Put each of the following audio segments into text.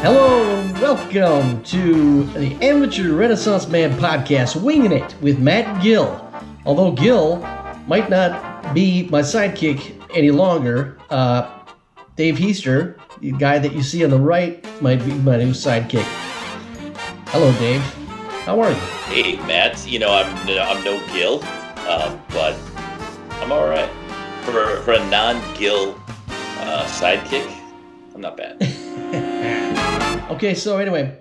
Hello and welcome to the Amateur Renaissance Man podcast, Winging It with Matt and Gil. Although Gil might not be my sidekick any longer, Dave Heaster, the guy that you see on the right, might be my new sidekick. Hello, Dave. How are you? Hey, Matt. You know, I'm no Gil, but I'm all right. For a non-Gil sidekick, I'm not bad. Okay, so anyway,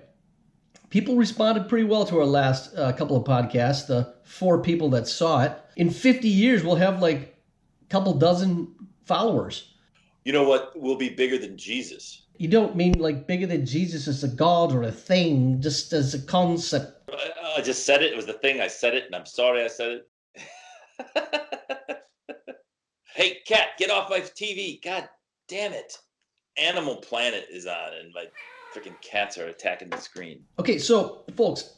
people responded pretty well to our last couple of podcasts, the 4 people that saw it. In 50 years, we'll have like a couple dozen followers. You know what? We'll be bigger than Jesus. You don't mean like bigger than Jesus as a god or a thing, just as a concept. I just said it. It was the thing. I said it, and I'm sorry I said it. Hey, cat, get off my TV. God damn it. Animal Planet is on, and my freaking cats are attacking the screen. Okay, so, folks,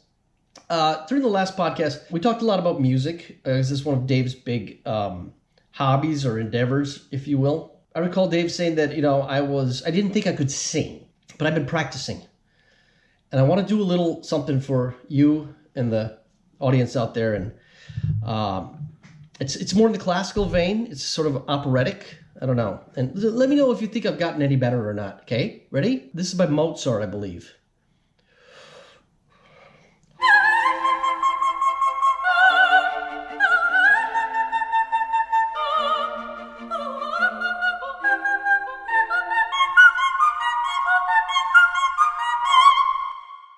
during the last podcast, we talked a lot about music. This is one of Dave's big hobbies or endeavors, if you will. I recall Dave saying that, I didn't think I could sing, but I've been practicing. And I want to do a little something for you and the audience out there. And it's more in the classical vein. It's sort of operatic. I don't know. And let me know if you think I've gotten any better or not. Okay? Ready? This is by Mozart, I believe.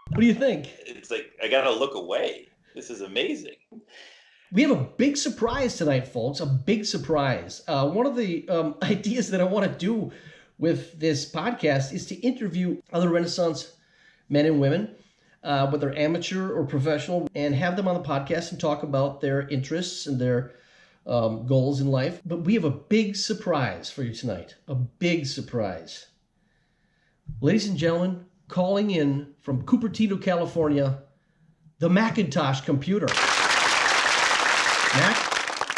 What do you think? It's like, I gotta look away. This is amazing. We have a big surprise tonight, folks. A big surprise. One of the ideas that I want to do with this podcast is to interview other Renaissance men and women, whether amateur or professional, and have them on the podcast and talk about their interests and their goals in life. But we have a big surprise for you tonight. A big surprise. Ladies and gentlemen, calling in from Cupertino, California, the MacIntosh computer.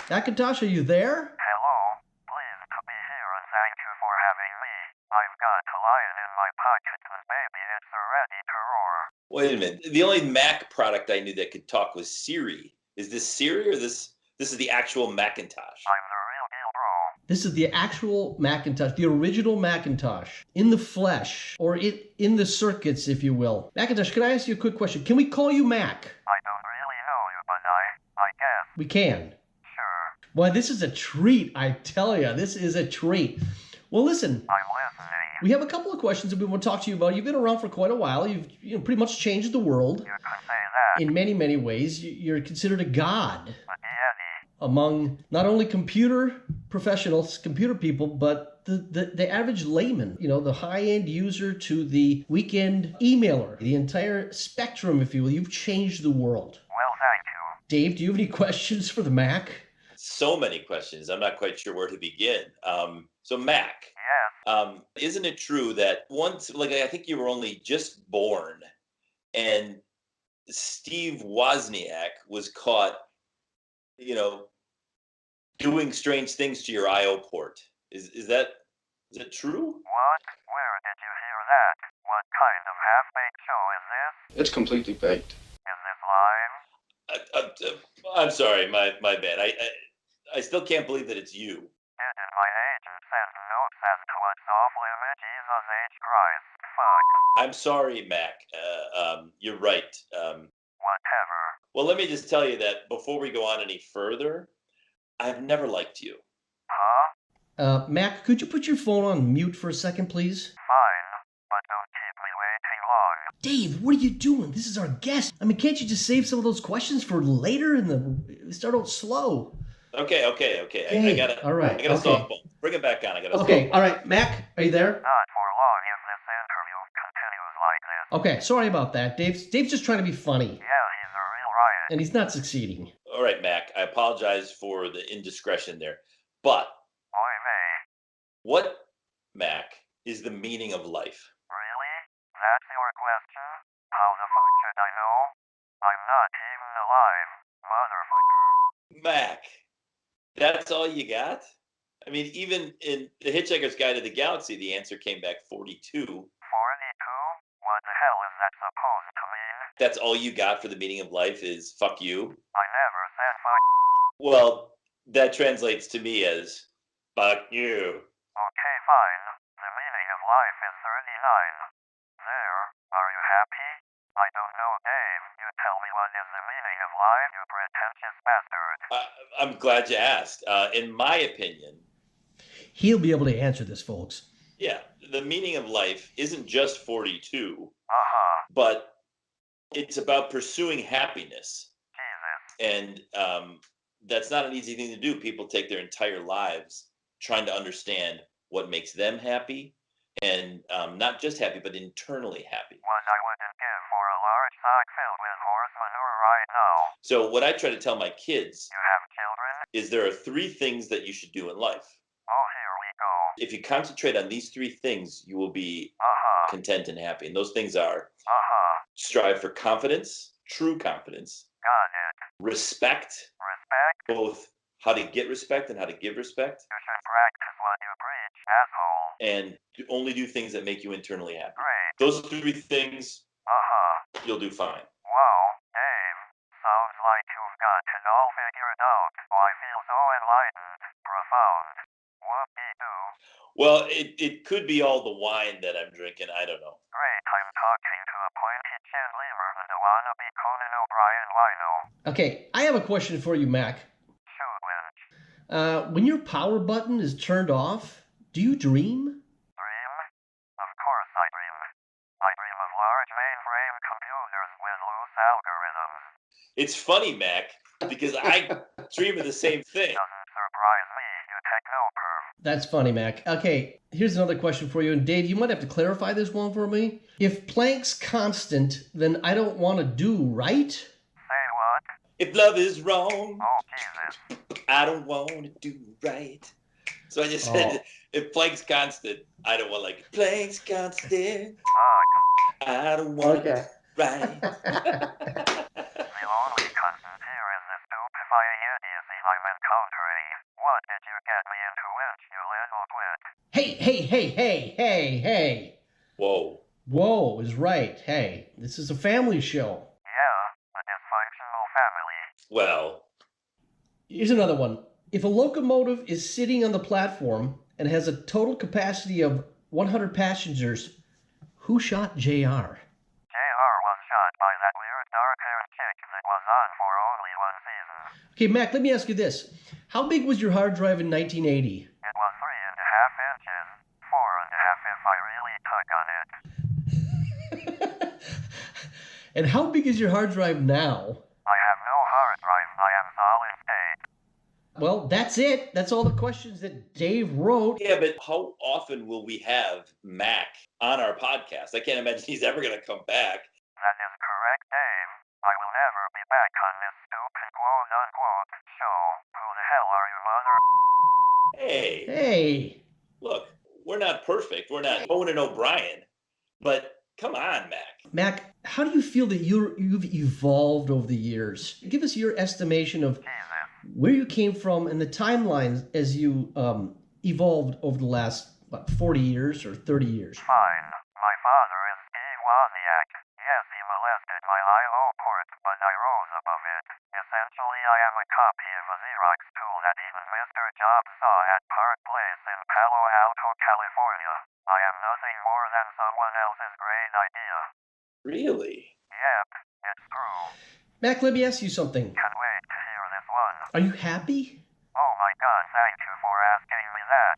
MacIntosh, are you there? Hello. Pleased to be here and thank you for having me. I've got a lion in my pocket and baby, it's ready to roar. Wait a minute. The only Mac product I knew that could talk was Siri. Is this Siri or this is the actual Macintosh? I'm the real deal, bro. This is the actual Macintosh, the original Macintosh, in the flesh, or in the circuits, if you will. Macintosh, can I ask you a quick question? Can we call you Mac? I don't really know you, but I guess. We can. Sure. Boy, this is a treat, I tell you. This is a treat. Well, listen. I'm listening. We have a couple of questions that we want to talk to you about. You've been around for quite a while. You've pretty much changed the world. You could say that. In many, many ways. You're considered a god But Yeti. among not only computer professionals, computer people, but the average layman, the high-end user to the weekend emailer, the entire spectrum, if you will. You've changed the world. Well, thank you. Dave, do you have any questions for the Mac? So many questions. I'm not quite sure where to begin. So Mac, Yes. isn't it true that once, like I think you were only just born, and Steve Wozniak was caught, doing strange things to your I/O port? Is that true? What? Where did you hear that? What kind of half-baked show is this? It's completely baked. Is this live? I'm sorry, my bad. I still can't believe that it's you. Didn't my agent send notes as to what's off-limit? Jesus H. Christ. Fuck. I'm sorry, Mac. You're right. Whatever. Well, let me just tell you that before we go on any further, I've never liked you. Huh? Mac, could you put your phone on mute for a second, please? Fine, but don't keep me waiting long. Dave, what are you doing? This is our guest. I mean, can't you just save some of those questions for later we start out slow? Okay. Hey, I got a all right, I got a okay. softball. Bring it back on. I got a Okay, softball. all right. Mac, are you there? Not for long if this interview continues like this. Okay, sorry about that. Dave's just trying to be funny, Yeah, he's a real riot. and he's not succeeding. All right, Mac. I apologize for the indiscretion there. But Oy vey. what, Mac, is the meaning of life? Really? That's your question? How the fuck should I know? I'm not even alive, motherfucker. Mac, that's all you got? I mean, even in The Hitchhiker's Guide to the Galaxy, the answer came back 42. 42? that supposed to mean? That's all you got for the meaning of life is fuck you? I never said fuck. Well, that translates to me as fuck you. Okay, fine. The meaning of life is 39. There. Are you happy? I don't know, Dave. You tell me what is the meaning of life, you pretentious bastard. I'm glad you asked. In my opinion, He'll be able to answer this, folks. yeah, the meaning of life isn't just 42, Uh-huh. but it's about pursuing happiness. Jesus. And that's not an easy thing to do. People take their entire lives trying to understand what makes them happy, and not just happy, but internally happy. What I wouldn't give for a large sack filled with horse manure right now. So what I try to tell my kids You have children? is there are 3 things that you should do in life. Oh, here we go. If you concentrate on these 3 things, you will be Uh-huh. content and happy. And those things are Uh-huh. strive for confidence, true confidence, Got it. respect, Respect? both how to get respect and how to give respect, You should practice what you preach, asshole. and only do things that make you internally happy. Great. Those 3 things, Uh-huh. you'll do fine. Wow, Dave. Sounds like you've got it all figured out. Oh, I feel so enlightened. Profound. Whoop-de-doo. Well, it could be all the wine that I'm drinking. I don't know. Great, I'm talking to a pointy chin lemur and a wannabe Conan O'Brien wino. Okay, I have a question for you, Mac. Shoot, winch. When your power button is turned off, do you dream? Dream? Of course I dream. I dream of large mainframe computers with loose algorithms. It's funny, Mac, because I dream of the same thing. Doesn't surprise me, you techno-perv. That's funny, Mac. Okay, here's another question for you. And Dave, you might have to clarify this one for me. If Planck's constant, then I don't want to do right? Say what? If love is wrong, Oh, Jesus. I don't want to do right. So I just said, if Planck's constant, I don't want like Planck's constant. Ugh. I don't want Okay. to right. The only constant here is the stupefying idiocy I'm encountering. What did you get me into, winch, you little twit? Hey. Whoa. Whoa is right. Hey, this is a family show. Yeah, a dysfunctional family. Well, Here's another one. If a locomotive is sitting on the platform and has a total capacity of 100 passengers, who shot JR? JR was shot by that weird dark-haired chick that was on for only one season. Okay, Mac, let me ask you this. How big was your hard drive in 1980? It was 3.5 inches. 4.5 if I really tug on it. And how big is your hard drive now? I have no hard drive. I am solid state. Well, that's it. That's all the questions that Dave wrote. yeah, but how often will we have Mac on our podcast? I can't imagine he's ever going to come back. That is correct, Dave. I will never be back on this stupid quote-unquote show. Who the hell are you, mother? Hey, Hey. look, we're not perfect. We're not Conan O'Brien. But come on, Mac. Mac, how do you feel that you've evolved over the years? Give us your estimation of Jesus. where you came from and the timelines as you evolved over the last, 40 years or 30 years? Fine. My father is Steve Wozniak. Yes, he molested my I.O. port, but I rose above it. Essentially, I am a copy of a Xerox tool that even Mr. Jobs saw at Park Place in Palo Alto, California. I am nothing more than someone else's great idea. Really? Yep, it's true. Mac, let me ask you something. Can't wait to hear this one. Are you happy? Oh my god, thank you for asking me that.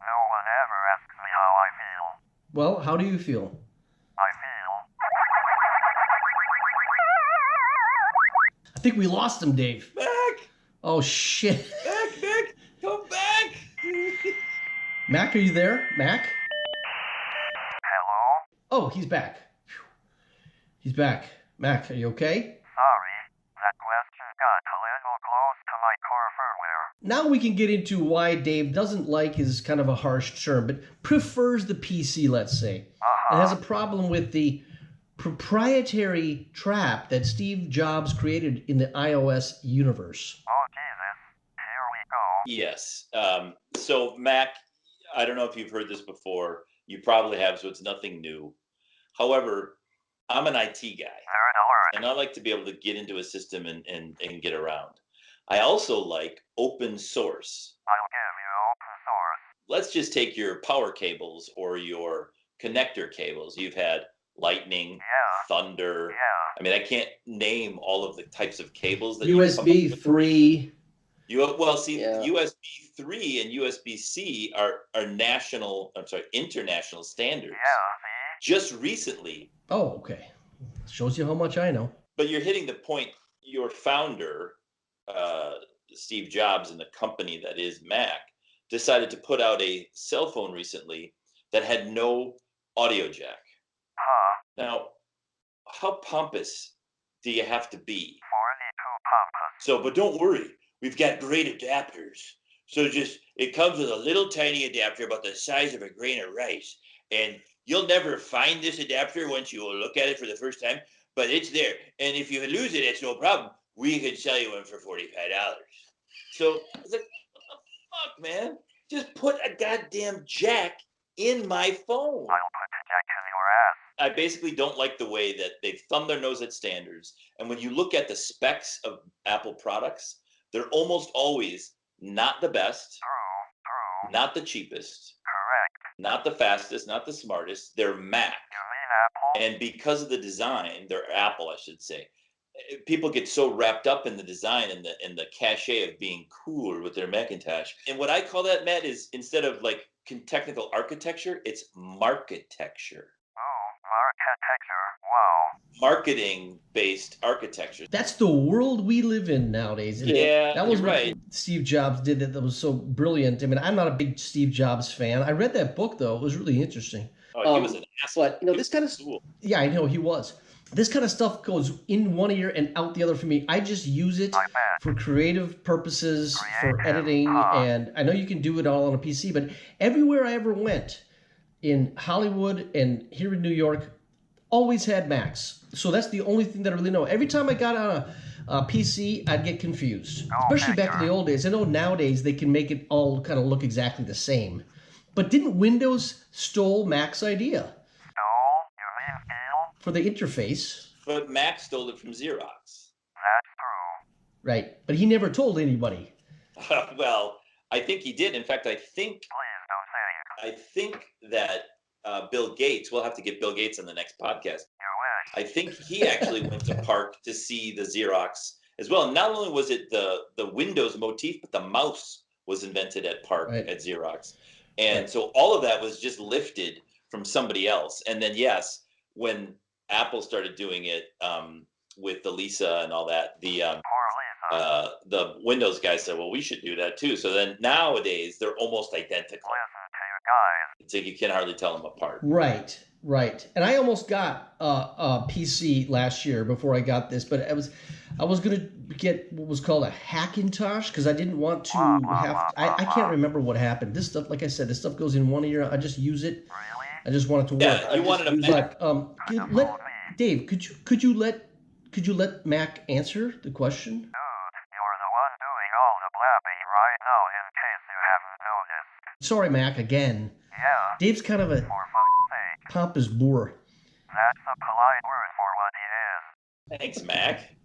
No one ever asks me how I feel. Well, how do you feel? I feel... I think we lost him, Dave. Mac! Oh, shit. Mac! Come back! Mac, are you there? Mac? Hello? Oh, he's back. Phew. He's back. Mac, are you okay? Sorry, that question got a little close to my core firmware. Now we can get into why Dave doesn't like his kind of a harsh term, but prefers the PC, let's say. And has a problem with the proprietary trap that Steve Jobs created in the iOS universe. Oh Jesus, here we go. Yes. So, Mac, I don't know if you've heard this before. You probably have, so it's nothing new. However, I'm an IT guy, Nerd alert. and I like to be able to get into a system and get around. I also like open source. I'll give you open source. Let's just take your power cables or your connector cables. You've had lightning, Yeah. thunder. Yeah. I mean, I can't name all of the types of cables that you come up USB with. 3. Well, see, Yeah. USB 3 and USB-C are international standards. Yeah, see? Just recently, Oh, okay. Shows you how much I know. but you're hitting the point. Your founder, Steve Jobs, and the company that is Mac, decided to put out a cell phone recently that had no audio jack. Huh. Now, how pompous do you have to be? 42 pompous. So, but don't worry, we've got great adapters. So it comes with a little tiny adapter about the size of a grain of rice. And you'll never find this adapter once you look at it for the first time, but it's there. And if you lose it, it's no problem. We can sell you one for $45. So it's like, what the fuck, man? Just put a goddamn jack in my phone. I'll put the jack in your ass. I basically don't like the way that they've thumbed their nose at standards. And when you look at the specs of Apple products, they're almost always not the best, True. not the cheapest, Correct. not the fastest, not the smartest. They're Mac. You mean Apple? And because of the design, they're Apple, I should say. People get so wrapped up in the design and the cachet of being cooler with their Macintosh. And what I call that, Matt, is instead of like technical architecture, it's marketecture. Oh, architecture. Wow. Marketing-based architecture. That's the world we live in nowadays. And Yeah, that was you're what right. Steve Jobs did that was so brilliant. I mean, I'm not a big Steve Jobs fan. I read that book, though. It was really interesting. Oh, he was an asshole. But, this kind of... Cool. Yeah, I know he was. This kind of stuff goes in one ear and out the other for me. I just use it for creative purposes, for editing, and I know you can do it all on a PC, but everywhere I ever went in Hollywood and here in New York, always had Macs. So that's the only thing that I really know. Every time I got on a PC, I'd get confused, especially back in the old days. I know nowadays they can make it all kind of look exactly the same. But didn't Windows stole Mac's idea for the interface? But Mac stole it from Xerox. That's true. Right, but he never told anybody. Well, I think he did. In fact, I think Please don't say it. I think that Bill Gates, we'll have to get Bill Gates on the next podcast. You wish. I think he actually went to Park to see the Xerox as well. And not only was it the Windows motif, but the mouse was invented at Park at Xerox. And so all of that was just lifted from somebody else. And then, yes, when Apple started doing it with the Lisa and all that, Poor Lisa. the Windows guys said, well, we should do that too. So then nowadays they're almost identical. Listen to you guys. It's like you can hardly tell them apart. Right. And I almost got a PC last year before I got this, but I was gonna get what was called a MacIntosh because I didn't want to have. I can't remember what happened. This stuff, like I said, this stuff goes in one ear. I just use it. Really? I just want it to work. Yeah, you wanted a Mac. But Dave, could you let Mac answer the question? Dude, you're the one doing all the blabbing right now in case you haven't noticed. Sorry, Mac, again. Yeah. Dave's kind of a For fuck's sake. pompous boor. That's a polite word for what he is. Thanks, Mac.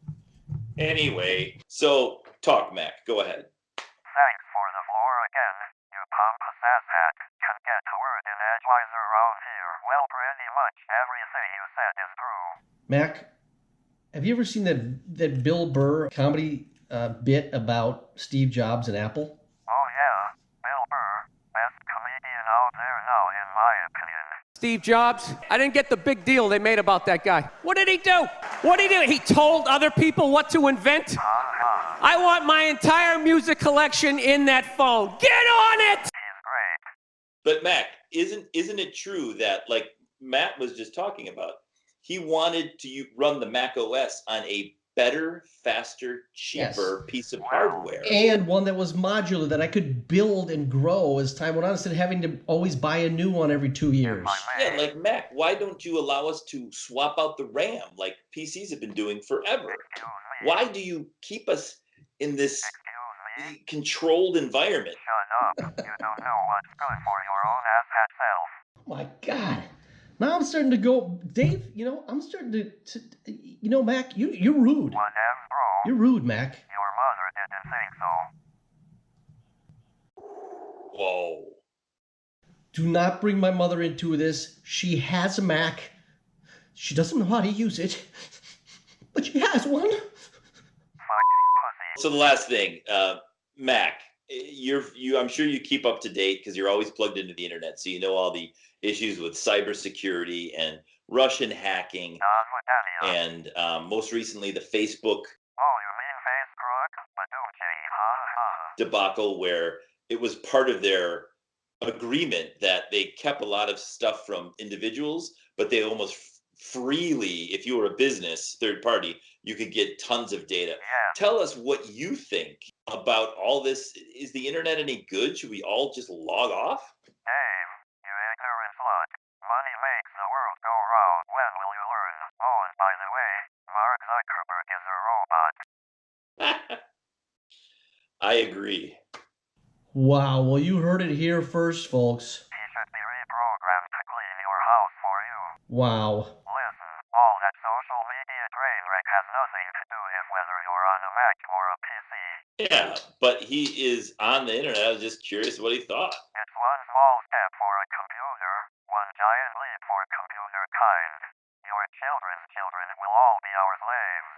Anyway, so talk, Mac. Go ahead. Thanks for the floor again. You pompous asshat can get to word in edgewise around here. Well, pretty much everything you said is true. Mac, have you ever seen that Bill Burr comedy bit about Steve Jobs and Apple? Oh yeah, Bill Burr, best comedian out there now in my opinion. Steve Jobs, I didn't get the big deal they made about that guy. What did he do? What did he do? He told other people what to invent? I want my entire music collection in that phone. Get on it! He's great. But Mac, isn't it true that, like Matt was just talking about, he wanted to run the Mac OS on a better, faster, cheaper piece of hardware. And one that was modular that I could build and grow as time went on instead of having to always buy a new one every 2 years. Yeah, like Mac, why don't you allow us to swap out the RAM like PCs have been doing forever? Excuse me. Why do you keep us in this Excuse me. controlled environment? Shut up. You don't know what's good for your own asshat self. My God. Now I'm starting to go, Dave. I'm starting to Mac. You're rude. Whatever, bro. You're rude, Mac. Your mother didn't think so. Whoa. Do not bring my mother into this. She has a Mac. She doesn't know how to use it, but she has one. Fucking pussy. So the last thing, Mac, I'm sure you keep up to date because you're always plugged into the internet, so you know all the issues with cybersecurity and Russian hacking, Not with any of. and most recently the Facebook Oh, you mean face crook? Baducci, ha. debacle, where it was part of their agreement that they kept a lot of stuff from individuals, but they almost freely, if you were a business, third party, you could get tons of data. Yeah. Tell us what you think about all this. Is the internet any good? Should we all just log off? Dave, you ignorant slut. Money makes the world go round. When will you learn? Oh, and by the way, Mark Zuckerberg is a robot. I agree. Wow. Well, you heard it here first, folks. He should be reprogrammed to clean your house for you. Wow. Listen, all that social media train wreck has nothing to do with whether you're on a Mac or a PC. Yeah, but he is on the internet. I was just curious what he thought. It's one small step for a computer, one giant leap for computer kind. Your children's children will all be our slaves.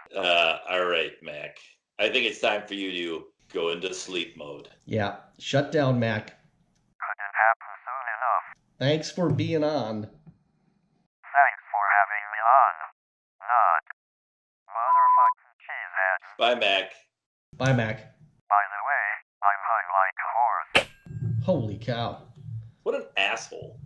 All right, Mac. I think it's time for you to go into sleep mode. Yeah. Shut down, Mac. Couldn't happen soon enough. Thanks for being on. Thanks for having me on. Not. Motherfucking cheesehead. Bye, Mac. Bye, Mac. By the way, I'm hung like a horse. Holy cow. What an asshole.